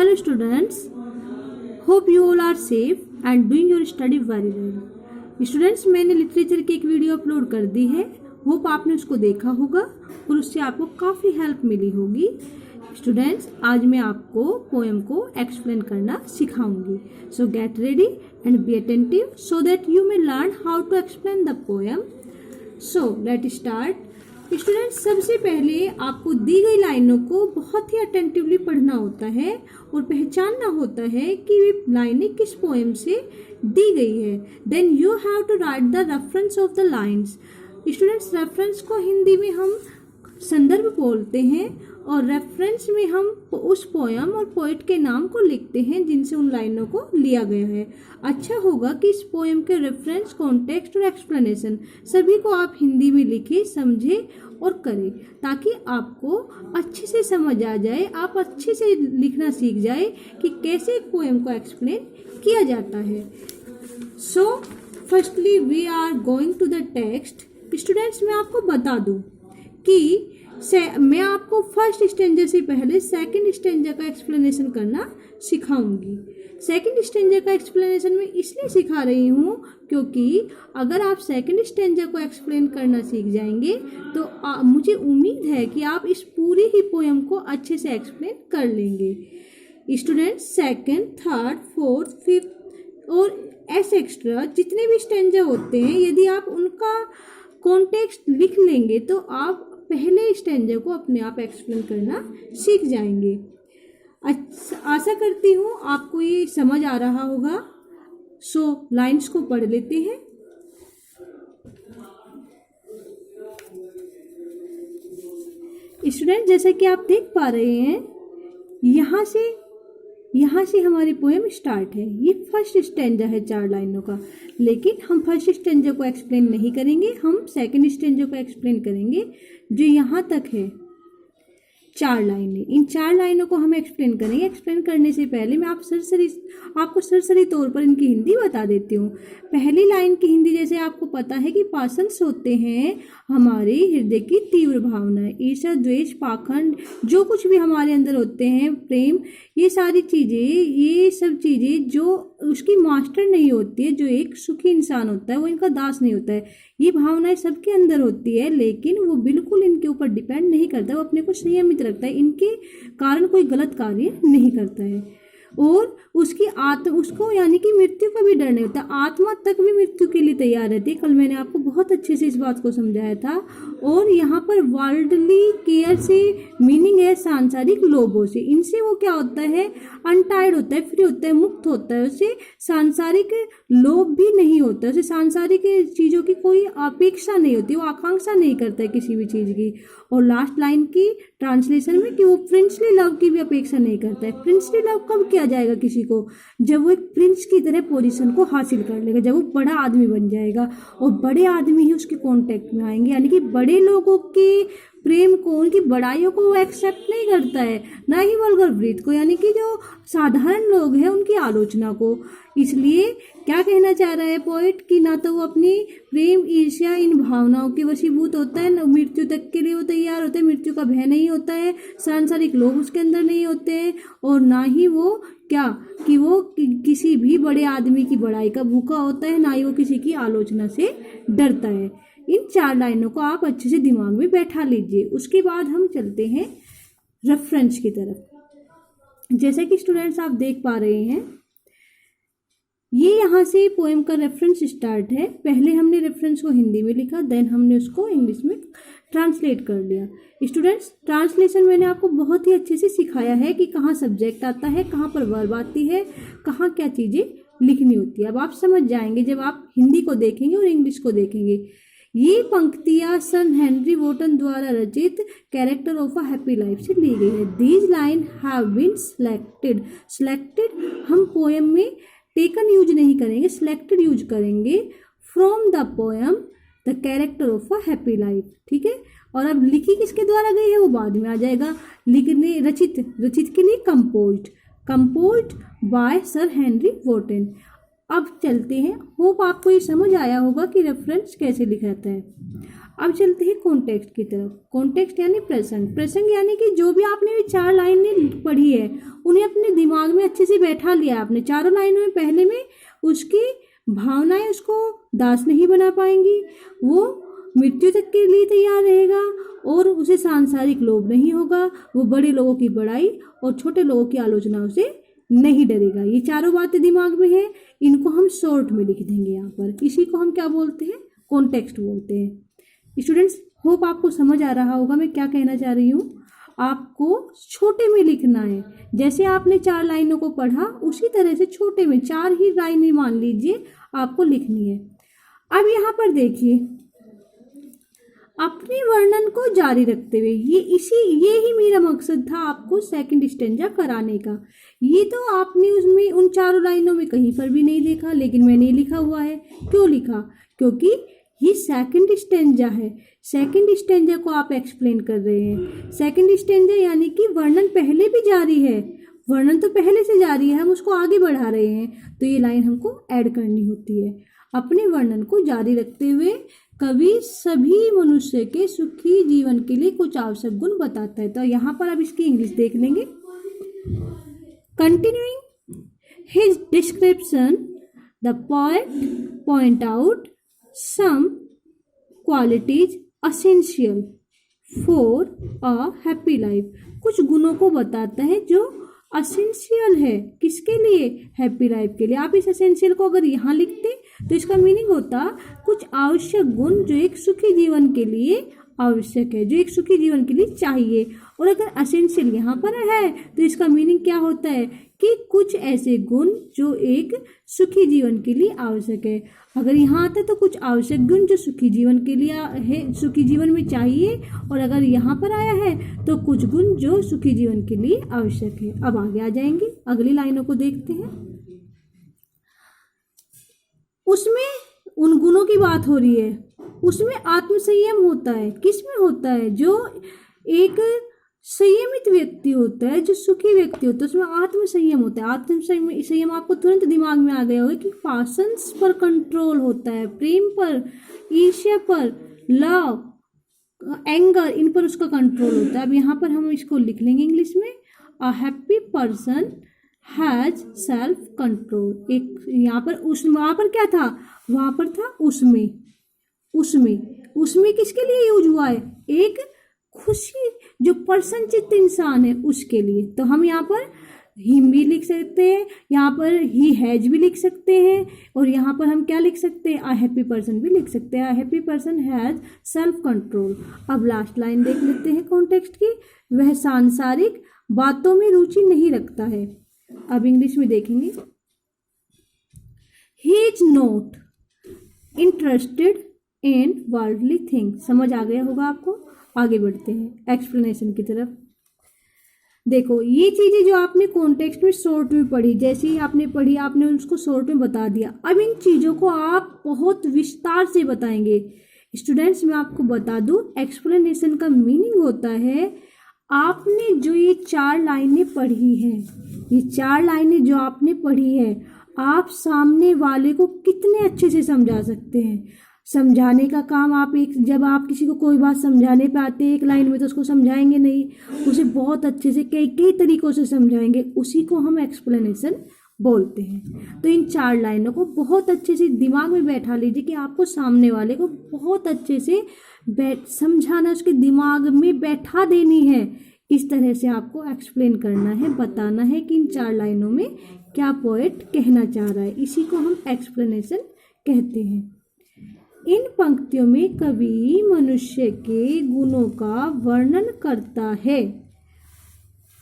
Hello students, hope you all are safe and doing your study very well. Students, मैंने literature की एक video upload कर दी है. Hope आपने उसको देखा होगा और उससे आपको काफ़ी हेल्प मिली होगी. स्टूडेंट्स, आज मैं आपको पोएम को एक्सप्लेन करना सिखाऊंगी. So get ready and be attentive so that you may learn how to explain the poem. So let start. Students, सबसे पहले आपको दी गई लाइनों को बहुत ही अटेंटिवली पढ़ना होता है और पहचानना होता है कि वे लाइनें किस पोएम से दी गई है. Then you have to write the reference of the lines. Students, reference को हिंदी में हम संदर्भ बोलते हैं और रेफरेंस में हम उस पोएम और पोएट के नाम को लिखते हैं जिनसे उन लाइनों को लिया गया है. अच्छा होगा कि इस पोएम के रेफरेंस, कॉन्टेक्स्ट और एक्सप्लेनेशन सभी को आप हिंदी में लिखें, समझें और करें ताकि आपको अच्छे से समझ आ जाए, आप अच्छे से लिखना सीख जाए कि कैसे एक पोएम को एक्सप्लेन किया जाता है. So firstly we are going to the text. Students, मैं आपको बता दूं कि मैं आपको फर्स्ट स्टेंजर से पहले सेकंड स्टेंजर का एक्सप्लेनेशन करना सिखाऊंगी. सेकंड स्टेंजर का एक्सप्लेनेशन मैं इसलिए सिखा रही हूँ क्योंकि अगर आप सेकंड स्टेंजर को एक्सप्लेन करना सीख जाएंगे तो मुझे उम्मीद है कि आप इस पूरी ही पोएम को अच्छे से एक्सप्लेन कर लेंगे. Students, second, third, fourth, fifth और एक्स्ट्रा जितने भी स्टेंजर होते हैं, यदि आप उनका कॉन्टेक्स्ट लिख लेंगे तो आप पहले स्टेंजर को अपने आप एक्सप्लेन करना सीख जाएंगे. आशा करती हूँ आपको ये समझ आ रहा होगा. सो लाइन्स को पढ़ लेते हैं. स्टूडेंट, जैसा कि आप देख पा रहे हैं, यहाँ से हमारी पोएम स्टार्ट है. ये फर्स्ट स्टेंजा है 4 लाइनों का, लेकिन हम फर्स्ट स्टेंजा को एक्सप्लेन नहीं करेंगे, हम सेकंड स्टेंजा को एक्सप्लेन करेंगे जो यहाँ तक है 4 लाइनें. इन 4 लाइनों को हम एक्सप्लेन करेंगे. एक्सप्लेन करने से पहले मैं आपको सरसरी तौर पर इनकी हिंदी बता देती हूँ. पहली लाइन की हिंदी, जैसे आपको पता है कि पाशंस होते हैं हमारे हृदय की तीव्र भावनाएं, ईर्ष्या, द्वेष, पाखंड, जो कुछ भी हमारे अंदर होते हैं, प्रेम, ये सारी चीज़ें, ये सब चीज़ें जो उसकी मास्टर नहीं होती है, जो एक सुखी इंसान होता है वो इनका दास नहीं होता है. ये भावनाएं सबके अंदर होती है, लेकिन वो बिल्कुल इनके ऊपर डिपेंड नहीं करता, वो अपने को संयमित रखता है, इनके कारण कोई गलत कार्य नहीं करता है. और उसको यानी कि मृत्यु का भी डर नहीं होता, आत्मा तक भी मृत्यु के लिए तैयार रहती है. कल मैंने आपको बहुत अच्छे से इस बात को समझाया था. और यहाँ पर वर्ल्डली केयर से मीनिंग है सांसारिक लोभों से. इनसे वो क्या होता है, अनटायर्ड होता है, फ्री होता है, मुक्त होता है. उसे सांसारिक लोभ भी नहीं होता, उसे सांसारिक चीज़ों की कोई अपेक्षा नहीं होती, वो आकांक्षा नहीं करता है किसी भी चीज़ की. और लास्ट लाइन की ट्रांसलेशन में कि वो प्रिंसली लव की भी अपेक्षा नहीं करता है. प्रिंसली लव कब किया जाएगा किसी को, जब वो एक प्रिंस की तरह पोजीशन को हासिल कर लेगा, जब वो बड़ा आदमी बन जाएगा. और बड़े आदमी ही उसके कांटेक्ट में आएंगे, यानी कि बड़े लोगों के प्रेम को, उनकी बड़ाइयों को वो एक्सेप्ट नहीं करता है, ना ही वल्गर ब्रीथ को, यानी कि जो साधारण लोग हैं उनकी आलोचना को. इसलिए क्या कहना चाह रहा है पोएट कि ना तो वो अपनी प्रेम, ईर्ष्या, इन भावनाओं के वशीभूत होता है, ना मृत्यु तक के लिए वो तैयार होता है, मृत्यु का भय नहीं होता है, सांसारिक लोभ उसके अंदर नहीं होते हैं, और ना ही वो किसी भी बड़े आदमी की बड़ाई का भूखा होता है, ना ही वो किसी की आलोचना से डरता है. इन 4 लाइनों को आप अच्छे से दिमाग में बैठा लीजिए. उसके बाद हम चलते हैं रेफरेंस की तरफ. जैसे कि स्टूडेंट्स आप देख पा रहे हैं, ये यहाँ से पोएम का रेफरेंस स्टार्ट है. पहले हमने रेफरेंस को हिंदी में लिखा, देन हमने उसको इंग्लिश में ट्रांसलेट कर लिया. स्टूडेंट्स, ट्रांसलेशन मैंने आपको बहुत ही अच्छे से सिखाया है कि कहाँ सब्जेक्ट आता है, कहाँ पर वर्ब आती है, कहाँ क्या चीज़ें लिखनी होती है. अब आप समझ जाएंगे जब आप हिंदी को देखेंगे और इंग्लिश को देखेंगे. ये पंक्तियाँ सर हेनरी वॉटन द्वारा रचित character of a happy life से ली गई है. These line have been selected हम पोएम में टेकन यूज नहीं करेंगे, सिलेक्टेड यूज करेंगे. From the poem the character of a happy life. ठीक है. और अब लिखी किसके द्वारा गई है वो बाद में आ जाएगा. लिखने रचित के लिए composed by sir Henry Wotton. अब चलते हैं. होप आपको ये समझ आया होगा कि रेफरेंस कैसे लिखा जाता है. अब चलते हैं कॉन्टेक्स्ट की तरफ. कॉन्टेक्स्ट यानी प्रसंग यानी कि जो भी आपने 4 लाइनें पढ़ी है उन्हें अपने दिमाग में अच्छे से बैठा लिया आपने। चारों लाइनों में पहले में उसकी भावनाएं उसको दास नहीं बना पाएंगी, वो मृत्यु तक के लिए तैयार रहेगा और उसे सांसारिक लोभ नहीं होगा, वो बड़े लोगों की बड़ाई और छोटे लोगों की आलोचनाओं से नहीं डरेगा। ये चारों बातें दिमाग में है, इनको हम शॉर्ट में लिख देंगे यहाँ पर। इसी को हम क्या बोलते हैं, कॉन्टेक्स्ट बोलते हैं। स्टूडेंट्स, होप आपको समझ आ रहा होगा मैं क्या कहना चाह रही हूँ। आपको छोटे में लिखना है, जैसे आपने 4 लाइनों को पढ़ा उसी तरह से छोटे में 4 ही लाइनें मान लीजिए आपको लिखनी है। अब यहाँ पर देखिए, अपने वर्णन को जारी रखते हुए, ये ही मेरा मकसद था आपको सेकंड स्टेंजा कराने का। ये तो आपने उसमें उन 4 लाइनों में कहीं पर भी नहीं देखा, लेकिन मैंने लिखा हुआ है। क्यों लिखा? क्योंकि ये सेकंड स्टेंजा है। सेकंड स्टेंजा को आप एक्सप्लेन कर रहे हैं। सेकंड स्टेंजा यानी कि वर्णन पहले भी जारी है, वर्णन तो पहले से जारी है, हम उसको आगे बढ़ा रहे हैं, तो ये लाइन हमको ऐड करनी होती है। अपने वर्णन को जारी रखते हुए कवि सभी मनुष्य के सुखी जीवन के लिए कुछ आवश्यक गुण बताता है। तो यहाँ पर अब इसकी इंग्लिश देख लेंगे। Continuing his description the poet point out some qualities essential for a happy life. कुछ गुणों को बताता है जो असेंशियल है, किसके लिए? हैप्पी लाइफ के लिए। आप इस असेंशियल को अगर यहाँ लिखते तो इसका मीनिंग होता कुछ आवश्यक गुण जो एक सुखी जीवन के लिए आवश्यक है, जो एक सुखी जीवन के लिए चाहिए। और अगर असेंशियल यहाँ पर है तो इसका मीनिंग क्या होता है कि कुछ ऐसे गुण जो एक सुखी जीवन के लिए आवश्यक है। अगर यहाँ आता तो कुछ आवश्यक गुण जो सुखी जीवन के लिए है, सुखी जीवन में चाहिए, और अगर यहाँ पर आया है तो कुछ गुण जो सुखी जीवन के लिए आवश्यक है। अब आगे आ जाएंगे, अगली लाइनों को देखते हैं। उसमें उन गुणों की बात हो रही है, उसमें आत्मसंयम होता है। किसमें होता है? जो एक संयमित व्यक्ति होता है, जो सुखी व्यक्ति होता है, उसमें आत्मसंयम होता है। आत्मसंयम आपको तुरंत दिमाग में आ गया होगा कि पैशंस पर कंट्रोल होता है, प्रेम पर, ईर्ष्या पर, लव, एंगर, इन पर उसका कंट्रोल होता है। अब यहाँ पर हम इसको लिख लेंगे इंग्लिश में, a happy person has self control. एक यहाँ पर वहाँ पर क्या था? वहाँ पर था उसमें किसके लिए यूज हुआ है? एक खुशी, जो प्रसन्नचित्त इंसान है उसके लिए। तो हम यहाँ पर हिम भी लिख सकते हैं, यहाँ पर ही हैज भी लिख सकते हैं, और यहाँ पर हम क्या लिख सकते हैं? अ हैप्पी पर्सन भी लिख सकते हैं। A happy person has self control. अब लास्ट लाइन देख लेते हैं कॉन्टेक्स्ट की। वह सांसारिक बातों में रुचि नहीं रखता है। अब इंग्लिश में देखेंगे। He is not interested in worldly things. समझ आ गया होगा आपको। आगे बढ़ते हैं एक्सप्लेनेशन की तरफ। देखो, ये चीजें जो आपने कॉन्टेक्स्ट में शॉर्ट में पढ़ी, जैसे ही आपने पढ़ी आपने उसको शॉर्ट में बता दिया। अब इन चीजों को आप बहुत विस्तार से बताएंगे। स्टूडेंट्स, मैं आपको बता दूं, एक्सप्लेनेशन का मीनिंग होता है आपने जो ये 4 लाइनें पढ़ी हैं, ये 4 लाइनें जो आपने पढ़ी है, आप सामने वाले को कितने अच्छे से समझा सकते हैं। समझाने का काम आप जब आप किसी को कोई बात समझाने पे आते हैं 1 लाइन में तो उसको समझाएंगे नहीं, उसे बहुत अच्छे से कई तरीकों से समझाएंगे। उसी को हम एक्सप्लेनेशन बोलते हैं। तो इन 4 लाइनों को बहुत अच्छे से दिमाग में बैठा लीजिए कि आपको सामने वाले को बहुत अच्छे से समझाना, उसके दिमाग में बैठा देनी है। इस तरह से आपको एक्सप्लेन करना है, बताना है कि इन 4 लाइनों में क्या पोएट कहना चाह रहा है। इसी को हम एक्सप्लेनेशन कहते हैं। इन पंक्तियों में कवि मनुष्य के गुणों का वर्णन करता है।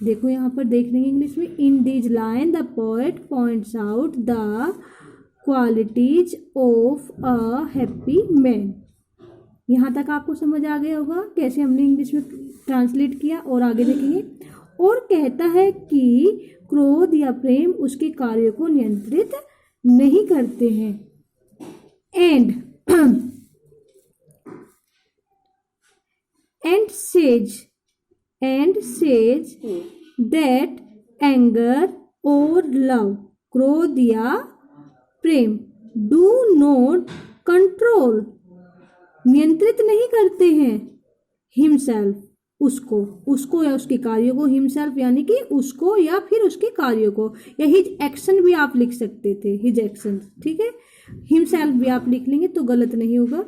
देखो यहाँ पर देख लेंगे इंग्लिश में। In this line the poet points out the qualities of a happy man. यहाँ तक आपको समझ आ गया होगा कैसे हमने इंग्लिश में ट्रांसलेट किया। और आगे देखेंगे। और कहता है कि क्रोध या प्रेम उसके कार्यों को नियंत्रित नहीं करते हैं। And says that anger or love, क्रोध या प्रेम, do not control, नियंत्रित नहीं करते हैं himself, उसको या उसके कार्यों को, हिमसेल्फ यानी कि उसको या फिर उसके कार्यों को, या हिज एक्शन भी आप लिख सकते थे, हिज एक्शन, ठीक है, हिमसेल्फ भी आप लिख लेंगे तो गलत नहीं होगा।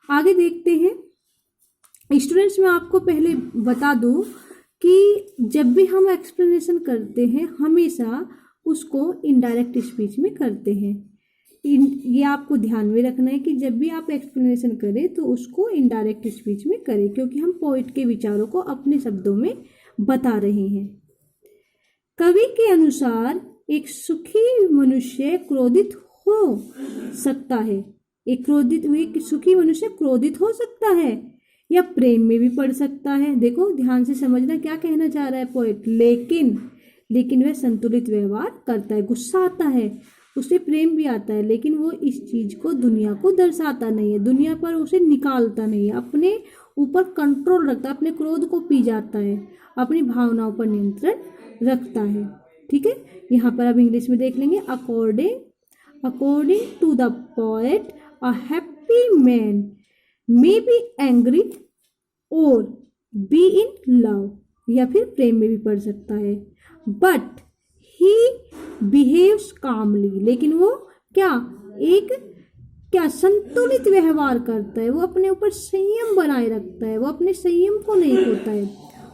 आगे देखते हैं। स्टूडेंट्स, मैं आपको पहले बता दूं कि जब भी हम एक्सप्लेनेशन करते हैं हमेशा उसको इनडायरेक्ट स्पीच में करते हैं। ये आपको ध्यान में रखना है कि जब भी आप एक्सप्लेनेशन करें तो उसको इनडायरेक्ट स्पीच में करें, क्योंकि हम पोइट के विचारों को अपने शब्दों में बता रहे हैं। कवि के अनुसार एक सुखी मनुष्य क्रोधित हो सकता है, एक सुखी मनुष्य क्रोधित हो सकता है या प्रेम में भी पड़ सकता है। देखो ध्यान से समझना क्या कहना चाह रहा है पोएट। लेकिन वह संतुलित व्यवहार करता है, गुस्सा आता है, उसे प्रेम भी आता है, लेकिन वो इस चीज को दुनिया को दर्शाता नहीं है, दुनिया पर उसे निकालता नहीं है, अपने ऊपर कंट्रोल रखता है, अपने क्रोध को पी जाता है, अपनी भावनाओं पर नियंत्रण रखता है। ठीक है, यहाँ पर अब इंग्लिश में देख लेंगे। According to the poet a happy man may be angry और बी इन लव, या फिर प्रेम में भी पड़ सकता है। बट ही बिहेव्स कामली, लेकिन वो क्या संतुलित व्यवहार करता है, वो अपने ऊपर संयम बनाए रखता है, वो अपने संयम को नहीं खोता है।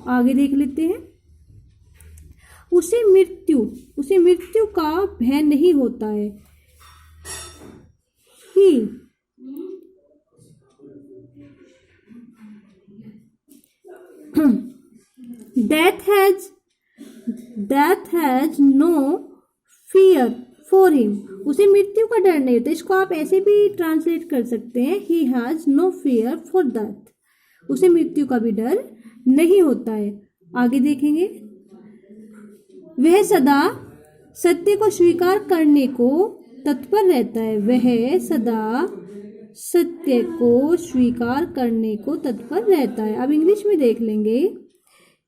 आगे देख लेते हैं। उसे मृत्यु का भय नहीं होता है। ही death has no fear for him, उसे मृत्यु का डर नहीं होता। इसको आप ऐसे भी ट्रांसलेट कर सकते हैं, he has no fear for death, उसे मृत्यु का भी डर नहीं होता है। आगे देखेंगे। वह सदा सत्य को स्वीकार करने को तत्पर रहता है, वह सदा सत्य को स्वीकार करने को तत्पर रहता है। अब इंग्लिश में देख लेंगे,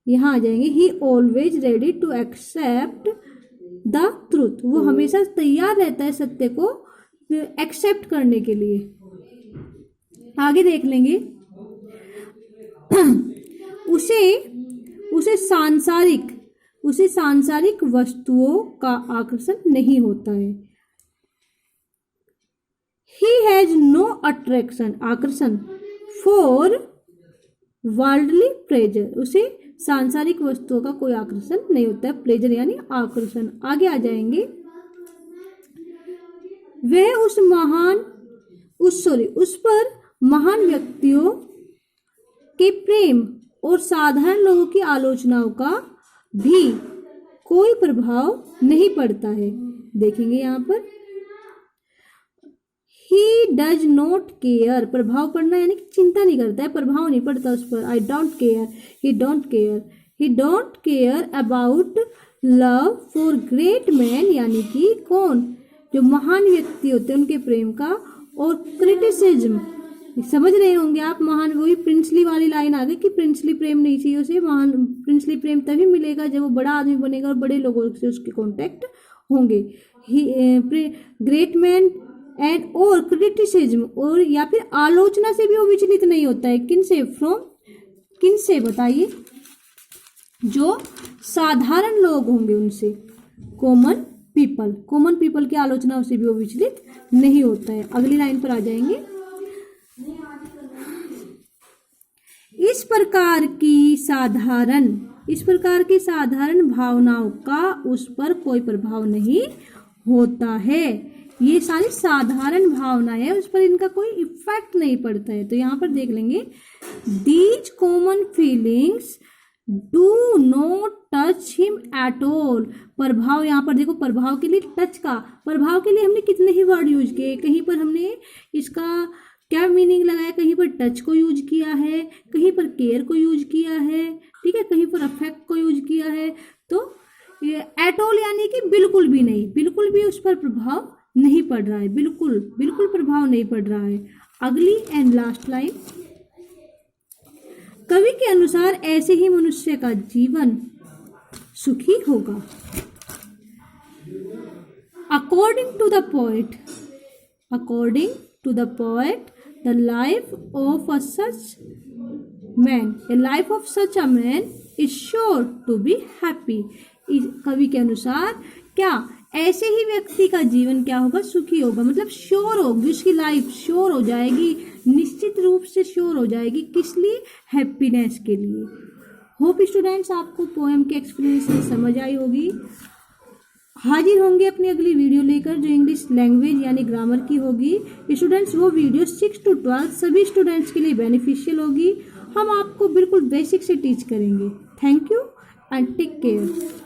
यहाँ आ जाएंगे। He always ready to accept the truth, वो हमेशा तैयार रहता है सत्य को एक्सेप्ट करने के लिए। आगे देख लेंगे। उसे सांसारिक वस्तुओं का आकर्षण नहीं होता है। He has no आकर्षण for worldly pleasure, उसे सांसारिक वस्तुओं का कोई आकर्षण नहीं होता है, प्लेजर यानी आकर्षण। आगे आ जाएंगे। वह उस पर महान व्यक्तियों के प्रेम और साधारण लोगों की आलोचनाओं का भी कोई प्रभाव नहीं पड़ता है। देखेंगे यहाँ पर ही डज नॉट केयर, प्रभाव पड़ना यानी कि चिंता नहीं करता है, प्रभाव नहीं पड़ता उस पर। I don't care, he don't care about love for great man, यानी कि कौन, जो महान व्यक्ति होते हैं उनके प्रेम का। और क्रिटिसिज्म, समझ रहे होंगे आप, महान, वही प्रिंसली वाली लाइन आ गई कि प्रिंसली प्रेम नहीं चाहिए उसे। महान प्रिंसली प्रेम तभी मिलेगा जब वो बड़ा आदमी बनेगा और बड़े लोगों से उसके कॉन्टेक्ट होंगे। ग्रेट मैन एंड और क्रिटिसिज्म, और या फिर आलोचना से भी वो विचलित नहीं होता है। किनसे बताइए, जो साधारण लोग होंगे उनसे, कॉमन पीपल की आलोचना से भी वो विचलित नहीं होता है। अगली लाइन पर आ जाएंगे। इस प्रकार की साधारण भावनाओं का उस पर कोई प्रभाव नहीं होता है। ये सारी साधारण भावनाएं है, उस पर इनका कोई इफेक्ट नहीं पड़ता है। तो यहाँ पर देख लेंगे। These common feelings do not touch him at all, प्रभाव, यहाँ पर देखो प्रभाव के लिए प्रभाव के लिए हमने कितने ही वर्ड यूज किए। कहीं पर हमने इसका क्या मीनिंग लगाया, कहीं पर टच को यूज किया है, कहीं पर केयर को यूज किया है, ठीक है, कहीं पर अफेक्ट को यूज किया है। तो एट ऑल यानी कि बिल्कुल भी उस पर प्रभाव नहीं पड़ रहा है, बिल्कुल प्रभाव नहीं पड़ रहा है। अगली एंड लास्ट लाइन। कवि के अनुसार ऐसे ही मनुष्य का जीवन सुखी होगा। According to the poet the life of man, a life of such a man is sure to be happy. कवि के अनुसार क्या ऐसे ही व्यक्ति का जीवन क्या होगा, सुखी होगा, मतलब श्योर होगी उसकी लाइफ, श्योर हो जाएगी, निश्चित रूप से श्योर हो जाएगी। किस लिए? हैप्पीनेस के लिए। होप स्टूडेंट्स आपको पोएम की एक्सप्लेनेशन समझ आई होगी। हाजिर होंगे अपनी अगली वीडियो लेकर जो इंग्लिश लैंग्वेज यानी ग्रामर की होगी। स्टूडेंट्स वो वीडियो 6 to 12 सभी स्टूडेंट्स के लिए बेनिफिशियल होगी। हम आपको बिल्कुल बेसिक से टीच करेंगे। Thank you and take care.